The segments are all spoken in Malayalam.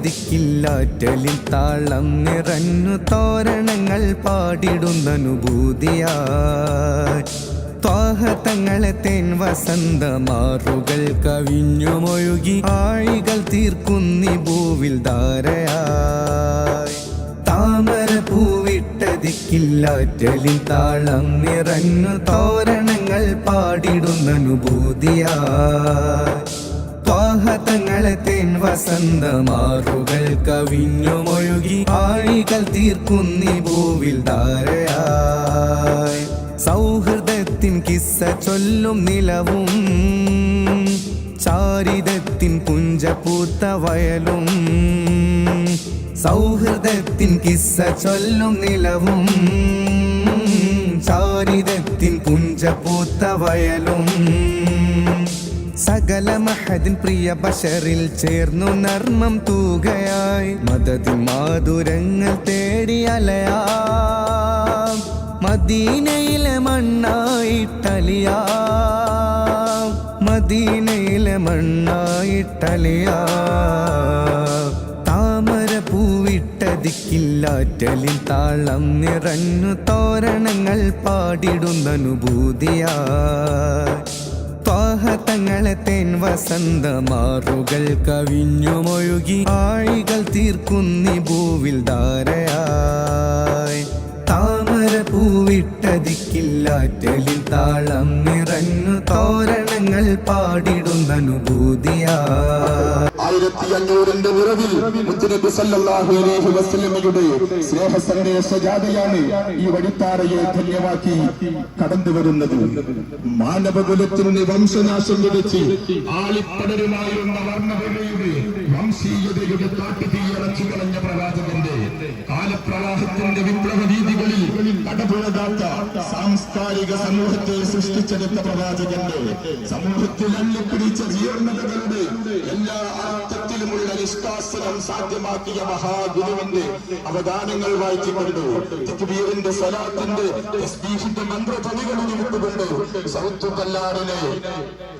ദിക്കില്ലാറ്റലിൽ താളം നിറഞ്ഞു തോരണങ്ങൾ പാടിടുന്നനുഭൂതിയായി ത്വാഹ തങ്ങളെ തേൻ വസന്തമാറുകൾ കവിഞ്ഞുമൊഴുകി ആഴികൾ തീർക്കുന്നി ഭൂവിൽ ധാരയായി താമര പൂവിട്ട ദിക്കില്ലാറ്റലിൽ താളം നിറഞ്ഞു തോരണങ്ങൾ പാടിടുന്നനുഭൂതിയായി ത്വാഹ തങ്ങളെ തേൻ വസന്തമാറുകൾ കവിഞ്ഞുമൊഴുകി ആഴികൾ തീർക്കുന്നി ഭൂവിൽ ധാരയായി സൗഹൃദത്തിൻ കിസ്സ ചൊല്ലും നിലവും ചാരിതത്തിൻ പുഞ്ചപൂത്ത വയലും സൗഹൃദത്തിൻ കിസ്സ ചൊല്ലും നിലവും ചാരിതത്തിൻ പുഞ്ചപൂത്ത വയലും സകല മഹദിൻ പ്രിയ ബശറിൽ ചേർന്നു നർമ്മം തൂകയായി മദദിൻ മാധുരങ്ങൾ തേടി അലയാ മദീനയിലെ മണ്ണായിട്ടലിയാ മദീനയിലെ മണ്ണായിട്ടലിയാ താമര പൂവിട്ട ദിക്കില്ലാറ്റലിൽ താളം നിറഞ്ഞു തോരണങ്ങൾ പാടിടുന്നനുഭൂതിയായി ത്വാഹ തങ്ങളെ തേൻ വസന്തമാറുകൾ കവിഞ്ഞുമൊഴുകി ആഴികൾ തീർക്കുന്നി ഭൂവിൽ ധാരയായി താമര പൂവിട്ട ദിക്കില്ലാറ്റലിൽ താളം നിറഞ്ഞു തോരണങ്ങൾ പാടിടുന്നനുഭൂതിയായി 1500 നിറവിൽ മുത്തുനബി സല്ലല്ലാഹു അലൈഹി വസല്ലമയുടെ സ്നേഹസന്ദേശ ജാഥയാണ് ഈ വഴിത്താരയെ ധന്യമാക്കി കടന്നു വരുന്നത്. മാനവകുലത്തിന് വംശനാശം വിതച്ച് ആളിപ്പടരുമായിരുന്ന വർണ്ണഭൂമിയുടെ വംശീയതയുടെ കാട്ടുതീയറച്ചു കളഞ്ഞ പ്രവാചകന്റെ കാലപ്രവാഹത്തിന്റെ വിപ്ലവ രീതികളിൽ കടപുഴകാത്ത സാംസ്കാരിക സമൂഹത്തെ സൃഷ്ടിച്ചെടുത്ത പ്രവാചകന്റെ സമൂഹത്തിൽ അള്ളിപ്പിടിച്ച ജീർണതകളുടെ എല്ലാ അർത്ഥത്തിലുമുള്ള നിഷ്കാസനം സാധ്യമാക്കിയ മഹാഗുരുവിന്റെ അവദാനങ്ങൾ വായിച്ചുകൊണ്ട് തക്ബീറിന്റെ സ്വലാത്തിന്റെ തസ്ബീഹിന്റെ മന്ത്രധ്വനികളിൽ വിട്ടുകൊണ്ട് സൗത്ത് കല്ലാറിലെ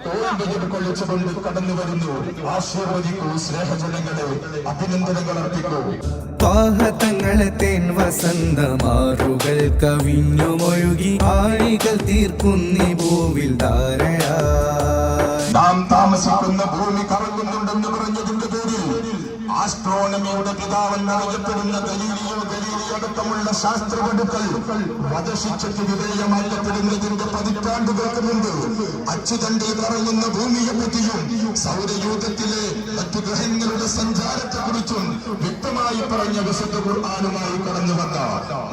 തോൽവിയിൽ കൊള്ളിച്ചുകൊണ്ട് കടന്നു വരുന്നു. ആശീർവദിക്കൂ സ്നേഹജനങ്ങളെ, അഭിനന്ദനങ്ങൾ അർപ്പിക്കൂ. ത്വാഹ തങ്ങളെ തേൻ വസന്തമാറുകൾ കവിഞ്ഞുമൊഴുകി ആഴികൾ തീർക്കുന്നി ഭൂവിൽ ധാരയായി നാം താമസിക്കുന്ന ഭൂമി കറങ്ങുന്നുണ്ടെന്ന് പറഞ്ഞതിന്റെ പേരിൽ ആസ്ട്രോണമിയുടെ പിതാവെന്നറിയപ്പെടുന്ന ഗലീലിയോ അടക്കമുള്ള ശാസ്ത്രവടുക്കൾ വധശിക്ഷയ്ക്ക് വിധേയമാക്കപ്പെടുന്നതിന്റെ പതിറ്റാണ്ടുകൾക്ക് മുമ്പ് അച്ചുതണ്ടി പറയുന്ന ഭൂമിയെ പറ്റിയും സൗരയൂഥത്തിലെ മറ്റു ഗ്രഹങ്ങളുടെ സഞ്ചാരത്തെ കുറിച്ചും വ്യക്തമായി പറഞ്ഞ വിശുദ്ധ ഖുർആനുമായി കടന്നു വന്ന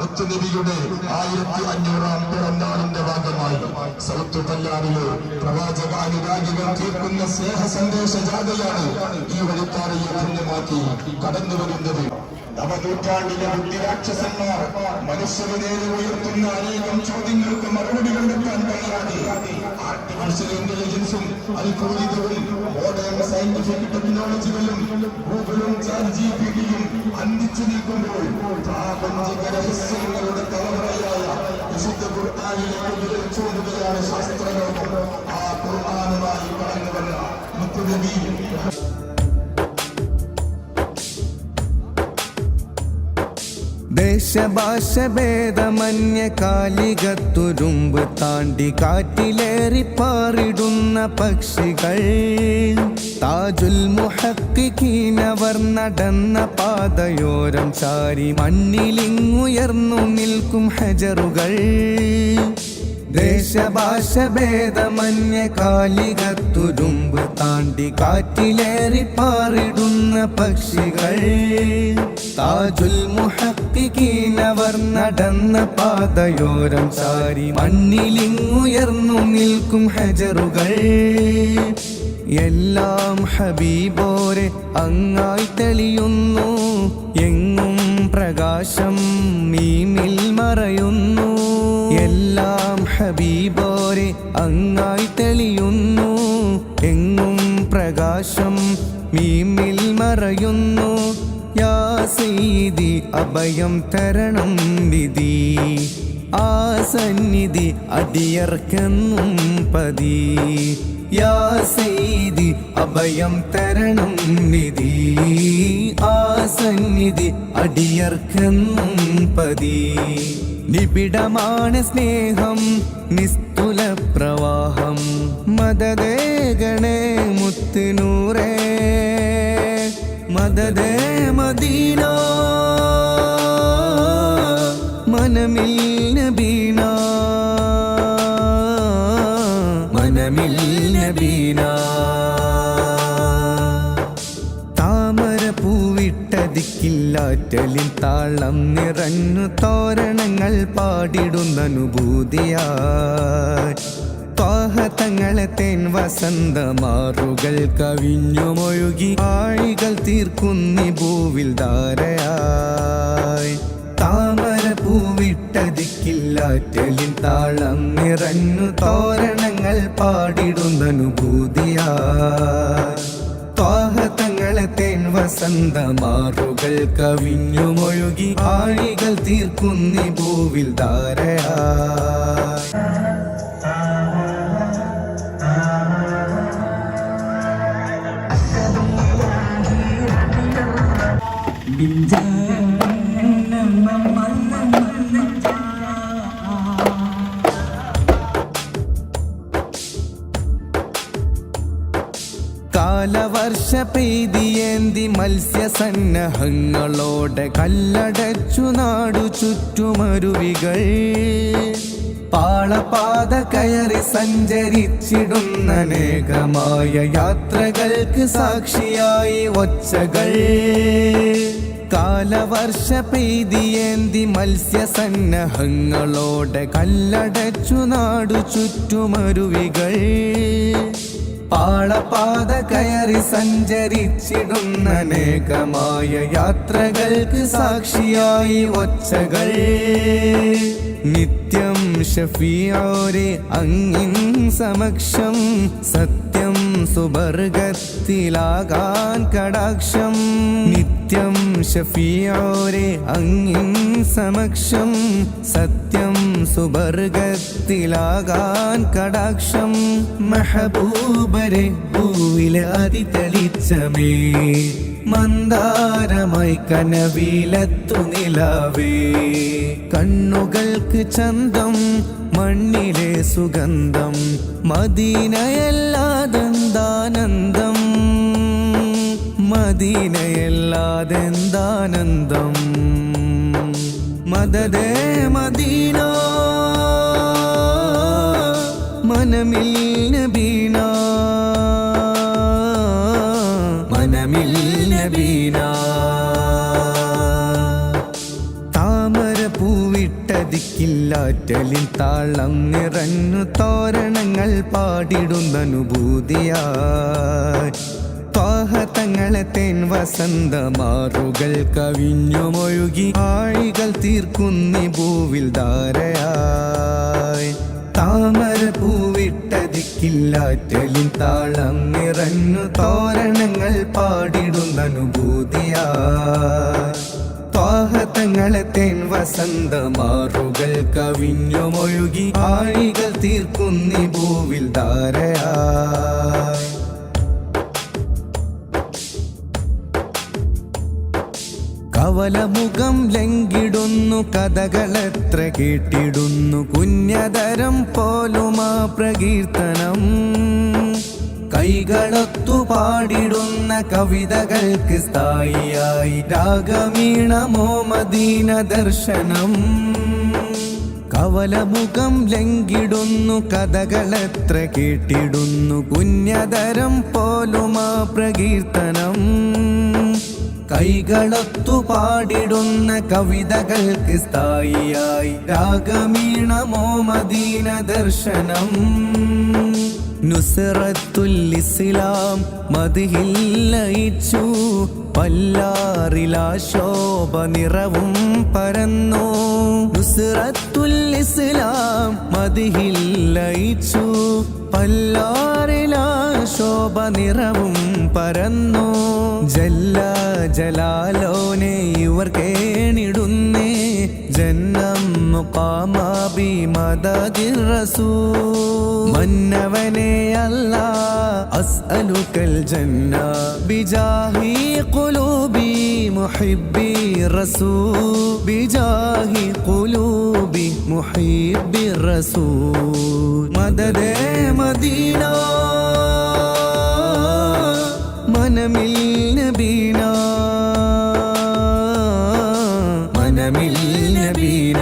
മുത്തുനബിയുടെ 1500-ാം പിറന്നാളിന്റെ ഭാഗമായി സൗത്ത് കല്ലാറിലെ പ്രവാചക അനുരാഗികൾ തീർക്കുന്ന സ്നേഹ സന്ദേശ ജാഥയാണ് ഈ വഴിത്താരയെ ധന്യമാക്കി കടന്നു വരുന്നത്. നവനൂറ്റാണ്ടിലെ ബുദ്ധിരാക്ഷസന്മാർ മനുഷ്യരെ നേരെ ഉയർത്തുന്ന അനേകം ചോദ്യങ്ങൾക്ക് മറുപടി കണ്ടെത്താൻ കഴിയാതെ ആർട്ടിഫിഷ്യൽ ഇന്റലിജൻസും അൽഗോരിതവും മോഡേൺ സയന്റിഫിക് ടെക്നോളജികളും ഗൂഗിളും ചാറ്റ്ജിപിടിയും അന്തിച്ചു നിൽക്കുമ്പോൾ പ്രാപഞ്ചിക രഹസ്യങ്ങളുടെ തലമുറയായ വിശുദ്ധ ഖുർആനിലേക്ക് വിരൽ ചൂണ്ടുകയാണ് ശാസ്ത്രലോകം. ആ ഖുർആനുമായി കടന്നു വന്ന മുത്തുനബി ദേശഭാഷഭേദമന്യ കാലികത്തുരുമ്പ് താണ്ടി കാറ്റിലേറി പാറിടുന്ന പക്ഷികൾ താജുൽ മുഹഖിഖീനവർ നടന്ന പാതയോരം ചാരി മണ്ണിലിങ്ങുയർന്നു നിൽക്കും ഹജറുകൾ ദേശഭാഷഭേദമന്യ കാലികത്തുരുമ്പ് താണ്ടി കാറ്റിലേറി പാറിടുന്ന പക്ഷികൾ താജുൽ മുഹഖിഖീനവർ നടന്ന പാതയോരം ചാരി മണ്ണിലിങ്ങുയർന്നു നിൽക്കും ഹജറുകൾ എല്ലാം ഹബീബോരെ അങ്ങായി തെളിയുന്നു എങ്ങും പ്രകാശം മീമിൽ മറയുന്നു എല്ലാം ഹബീബോരെ അങ്ങായി തെളിയുന്നു എങ്ങും പ്രകാശം മീമിൽ മറയുന്നു യാ സയ്യിദി അഭയം തരണം വിധി ആ സന്നിധി അടിയർക്കെന്നും പതി. യാ സയ്യിദി അഭയം തരണം നിധി, ആ സന്നിധി അടിയർക്കെന്നും പതി. നിബിഡമാണ് സ്നേഹം നിസ്തുല പ്രവാഹം, മദദേ ഗണേ മുത്തുനൂറേ, മദദേ മദീന മനമിൽ നബീന, മനമിൽ നബീന. താമര പൂവിട്ടതിക്കില്ലാറ്റലിൻ താളം നിറഞ്ഞു തോരണങ്ങൾ പാടിടുന്ന അനുഭൂതിയായി. ത്വാഹതങ്ങളെ തേൻ വസന്തമാറുകൾ കവിഞ്ഞുമൊഴുകി ആഴികൾ തീർക്കുന്നി ഭൂവിൽ ധാരയായി. താമര പൂവിട്ടതിക്കില്ലാറ്റലിൻ താളം നിറഞ്ഞു തോരണങ്ങൾ പാടിടുന്ന അനുഭൂതിയായി. ത്വാഹതങ്ങളെ തേൻ വസന്തമാറുകൾ കവിഞ്ഞുമൊഴുകി ആഴികൾ തീർക്കുന്നി ഭൂവിൽ ധാരയായി. കാലവർഷ പെയ്തിയേന്തി മത്സ്യസന്നഹങ്ങളോടെ കല്ലടച്ചു നാടു ചുറ്റുമരുവികൾ. പാളപാത കയറി സഞ്ചരിച്ചിടുന്ന അനേകമായ യാത്രകൾക്ക് സാക്ഷിയായി ഒച്ചകൾ. കാലവർഷ പെയ്തിയേന്തി മത്സ്യസന്നഹങ്ങളോടെ കല്ലടച്ചു നാടു ചുറ്റുമരുവികൾ. പാളപാത കയറി സഞ്ചരിച്ചിടുന്ന അനേകമായ യാത്രകൾക്ക് സാക്ഷിയായി ഒച്ചകൾ. നിത്യം ഷഫീഓരെ അങ്ങിൻ സമക്ഷം, സത്യം സുബർഗത്തിലാകാൻ കടാക്ഷം. നിത്യം ഷഫീഓരെ അങ്ങിൻ സമക്ഷം, സത്യം സുബർഗത്തിലാകാൻ കടാക്ഷം. മെഹബൂബരെ ഭൂവിലെ അതിതെളിച്ചമേ, മന്ദാരമായി കനവിലെത്തു നിലാവേ. കണ്ണുകൾക്ക് ചന്തം മണ്ണിലെ സുഗന്ധം, മദീനയല്ലാതെന്താനന്ദം, മദീനയല്ലാതെന്താനന്ദം. മദദേ മദീന മനമിൽ നബീന, മനമിൽ നബീന. താമര പൂവിട്ടതിക്കില്ലാറ്റലിൻ താളം നിറഞ്ഞു തോരണങ്ങൾ പാടിടുന്ന അനുഭൂതിയായി. ത്വാഹതങ്ങളെ തേൻ വസന്തമാറുകൾ കവിഞ്ഞുമൊഴുകി ആഴികൾ തീർക്കുന്നി ഭൂവിൽ ധാരയായി. താമര പൂവിട്ടതിക്കില്ലാറ്റലിൻ താളം നിറഞ്ഞു തോരണങ്ങൾ പാടിടുന്ന അനുഭൂതിയായി. ത്വാഹതങ്ങളെ തേൻ വസന്തമാറുകൾ കവിഞ്ഞുമൊഴുകി ആഴികൾ തീർക്കുന്നി ഭൂവിൽ ധാരയായി. കവലമുഖം ലംഘിടുന്നു കഥകളെത്ര കേട്ടിടുന്നു, കുഞ്ഞതരം പോലുമാ പ്രകീർത്തനം. കൈകളൊത്തു പാടിടുന്ന കവിതകൾക്ക് സ്ഥായിയായി രാഗമീണമോ മദീന ദർശനം. കവലമുഖം ലംഘിടുന്നു കഥകളെത്ര കേട്ടിടുന്നു, കുഞ്ഞതരം പോലുമാ പ്രകീർത്തനം. കൈകളൊത്തു പാടിടുന്ന കവിതകൾക്ക് സ്ഥായിയായി രാഗമീണമോ മദീന ദർശനം. നുസ്റത്തുൽ ഇസ്ലാം മദ്ഹിൽ ലയിച്ചു, പല്ലാറിലാ ശോഭ നിറവും പരന്നു. നുസ്റത്തുൽ ഇസ്ലാം മദ്ഹിൽ ലയിച്ചു, പല്ലാറിലാ ശോഭ നിറവും പരന്നു. ജല്ല ജലാലോനെ ഇവർ കേണിടുന്നേ, ജന്നം قام بمدد الرسول മന്നവനെ അല്ലാ أسألك الجنة بجاه قلوب محبي الرسول بجاه قلوب محب الرسول مدد مدينة മനമിൽ നബീന മനമിൽ നബീന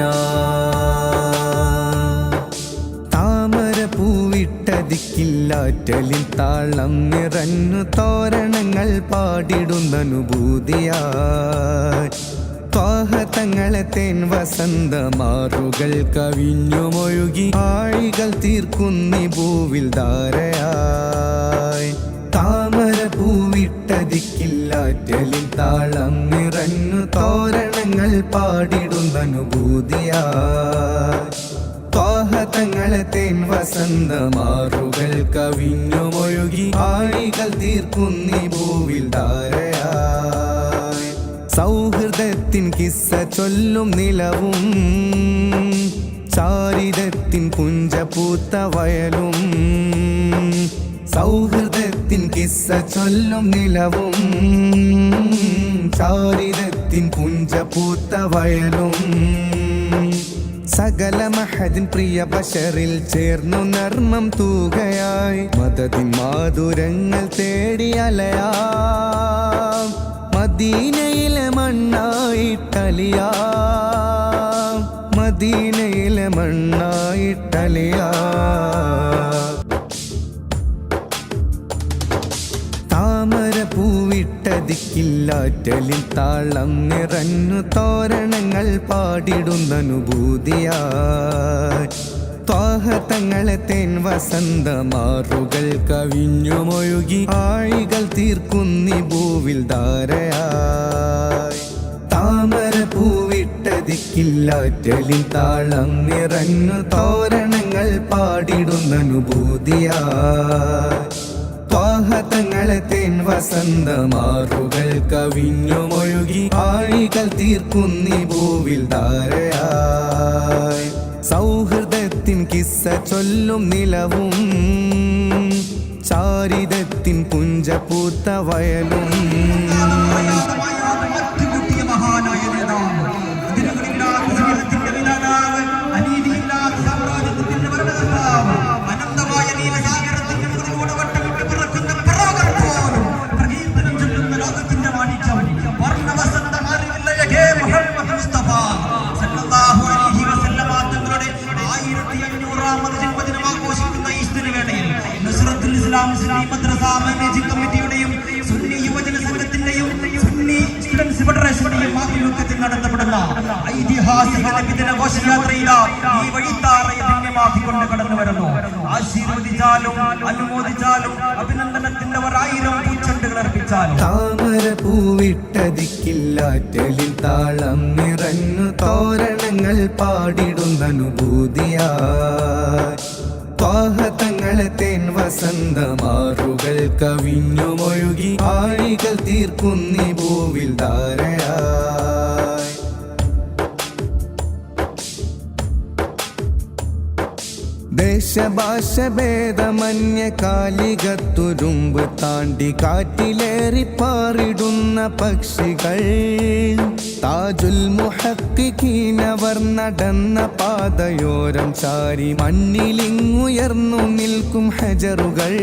താമര പൂവിട്ടതിക്കില്ലാറ്റലിൽ താളം നിറഞ്ഞു തോരണങ്ങൾ പാടിടുന്ന അനുഭൂതിയായി ത്വാഹ തങ്ങളെ തേൻ വസന്തമാറുകൾ കവിഞ്ഞുമൊഴുകി ആഴികൾ തീർക്കുന്നി ഭൂവിൽ ധാരയായി താമര പൂവിട്ടതിക്കില്ലാറ്റലിൽ താളം നിറഞ്ഞു തോരണങ്ങൾ പാടിടുന്ന അനുഭൂതിയായി ത്വാഹ തങ്ങളെ തേൻ വസന്തമാറുകൾ കവിഞ്ഞുമൊഴുകി ആഴികൾ തീർക്കുന്നി ഭൂവിൽ ധാരയായി സൗഹൃദത്തിൻ കിസ്സ ചൊല്ലും നിലവും ചാരിതത്തിൻ പുഞ്ചപൂത്ത വയലും സൗഹൃദത്തിൻ കിസ്സ ചൊല്ലും നിലവും ചാരിതത്തിൻ പുഞ്ചപൂത്ത വയലും സകല മഹദിൻ പ്രിയ ബശറിൽ ചേർന്നു നർമ്മം തൂകയായി മദദിൻ മാധുരങ്ങൾ തേടി അലയാം മദീനയിലെ മണ്ണായിട്ടലിയാം മദീനയിലെ മണ്ണായിട്ടലിയാം താമര പൂവിട്ടതിക്കില്ലാറ്റലിൽ താളം നിറഞ്ഞു തോരണങ്ങൾ പാടിടുന്ന അനുഭൂതിയായി ത്വാഹ തങ്ങളെ തേൻ വസന്തമാറുകൾ കവിഞ്ഞുമൊഴുകി ആഴികൾ തീർക്കുന്നി ഭൂവിൽ ധാരയായി താമര പൂവിട്ടതിക്കില്ലാറ്റലിൽ താളം നിറഞ്ഞു തോരണങ്ങൾ പാടിടുന്ന അനുഭൂതിയായി ത്വാഹ തങ്ങളെ തേൻ വസന്തമാറുകൾ കവിഞ്ഞുമൊഴുകി ആഴികൾ തീർക്കുന്നി ഭൂവിൽ ധാരയായി സൗഹൃദത്തിൻ കിസ്സ ചൊല്ലും നിലവും ചാരിതത്തിൻ പുഞ്ചപൂത്ത വയലും കമ്മിറ്റിയുടെയും സുന്നി യുവജന സംഘത്തിന്റെയും സുന്നി സ്റ്റുഡൻസ് ഫെഡറേഷന്റെയും ആഭിമുഖ്യത്തിൽ നടത്തപ്പെടുന്ന ഐതിഹാസിക നബിദിന ഘോഷയാത്രയില ഈ വഴിത്താറയെ ധന്യമാക്കിക്കൊണ്ട് കടന്നു വരുന്നു. ആശീർവദിച്ചാലും അനുമോദിച്ചാലും അഭിനന്ദനത്തിന്റെ 1000 പൂച്ചെണ്ടുകൾ അർപ്പിച്ചാലും താമര പൂവിട്ടതിക്കില്ലാറ്റലിൽ താളം നിറഞ്ഞു തോരണങ്ങൾ പാടിടുന്ന അനുഭൂതിയായി ത്വാഹ തങ്ങളെ തേൻ വസന്തമാറുകൾ കവിഞ്ഞുമൊഴുകി ആഴികൾ തീർക്കുന്നി ഭൂവിൽ ധാരയായി ദേശഭാഷ ഭേദമന്യ കാലികത്തുരുമ്പ് താണ്ടി കാറ്റിലേറി പാറിടുന്ന പക്ഷികൾ താജുൽ മുഹഖിഖീനവർ നടന്ന പാതയോരം ചാരി മണ്ണിലിങ്ങുയർന്നു നിൽക്കും ഹജറുകൾ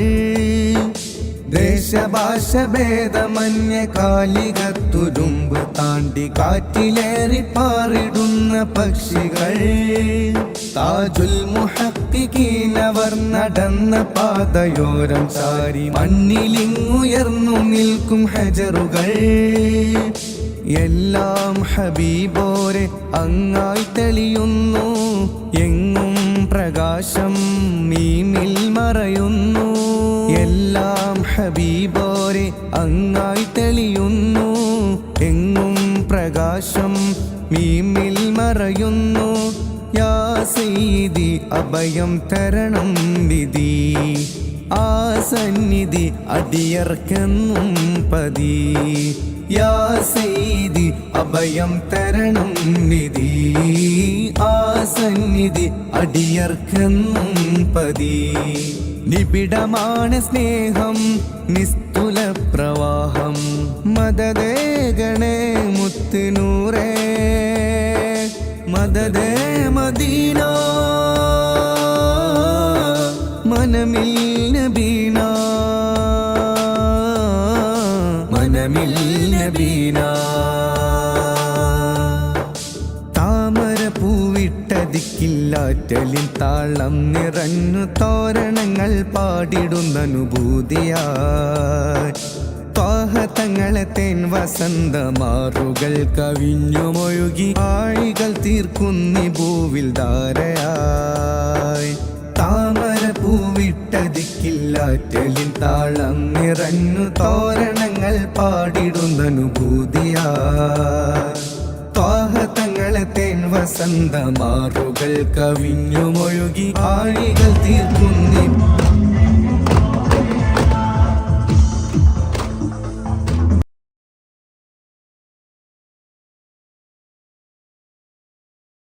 ദേശഭാഷ ഭേദമന്യ കാലികത്തുരുമ്പ് താണ്ടി കാറ്റിലേറി പാറിടുന്ന പക്ഷികൾ താജുൽ മുഹഖിഖീനവർ നടന്ന പാതയോരം ചാരി മണ്ണിലിങ്ങുയർന്നു നിൽക്കും ഹജറുകൾ എല്ലാം ഹബീബോരെ അങ്ങായി തെളിയുന്നു എങ്ങും പ്രകാശം മീമിൽ മറയുന്നു എല്ലാം ഹബീബോരെ അങ്ങായി തെളിയുന്നു എങ്ങും പ്രകാശം മീമിൽ മറയുന്നു യാ സയ്യിദി അഭയം തരണം വിധി ആ സന്നിധി അടിയർക്കെന്നും പതി യാ സയ്യിദി അഭയം തരണം നിധി ആ സന്നിധി അടിയർക്കെന്നും പതി നിബിഡമാണ് സ്നേഹം നിസ്തുല പ്രവാഹം മദദേ ഗണേ മുത്തുനൂറേ മദദേ മദീന മനമിൽ നബീന മനമിൽ നബീന താമര പൂവിട്ടതിക്കില്ലാറ്റലിൻ താളം നിറഞ്ഞു തോരണങ്ങൾ പാടിടുന്ന അനുഭൂതിയായി ത്വാഹതങ്ങളെ തേൻ വസന്തമാറുകൾ കവിഞ്ഞുമൊഴുകി ആഴികൾ തീർക്കുന്നി ഭൂവിൽ ധാരയായി താമര പൂവിട്ടതിക്കില്ലാറ്റലിൻ താളം നിറഞ്ഞു തോരണങ്ങൾ പാടിടുന്ന അനുഭൂതിയായി ത്വാഹതങ്ങളെ തേൻ വസന്തമാറുകൾ കവിഞ്ഞുമൊഴുകി ആഴികൾ തീർക്കുന്നി